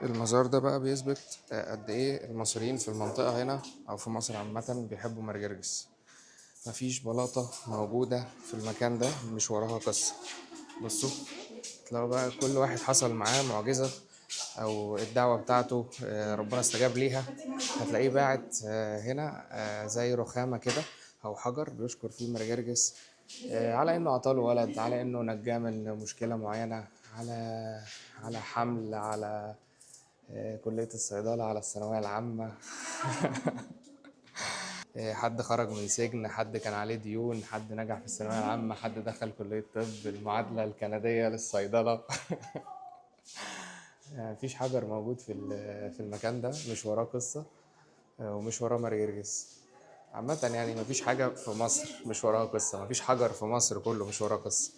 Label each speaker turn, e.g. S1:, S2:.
S1: المزار ده بقى بيثبت قد ايه المصريين في المنطقة هنا او في مصر عامة بيحبوا مرجرجس. مفيش بلاطة موجودة في المكان ده مش وراها قصة. بصوا، تلاقوا بقى كل واحد حصل معاه معجزة او الدعوة بتاعته ربنا استجاب ليها. هتلاقيه باعت هنا زي رخامة كده او حجر بيشكر فيه مرجرجس، على انه عطاله ولد، على انه نجاه من مشكلة معينة، على حمل، على كلية الصيدلة، على الثانوية العامة. حد خرج من سجن، حد كان عليه ديون، حد نجح في الثانوية العامة، حد دخل كلية طب، المعادلة الكندية للصيدلة. مفيش حجر موجود في المكان ده مش وراه قصة، ومش وراه مرجرجس. عامة يعني مفيش حاجة في مصر مش وراها قصة، مفيش حجر في مصر كله مش وراه قصة.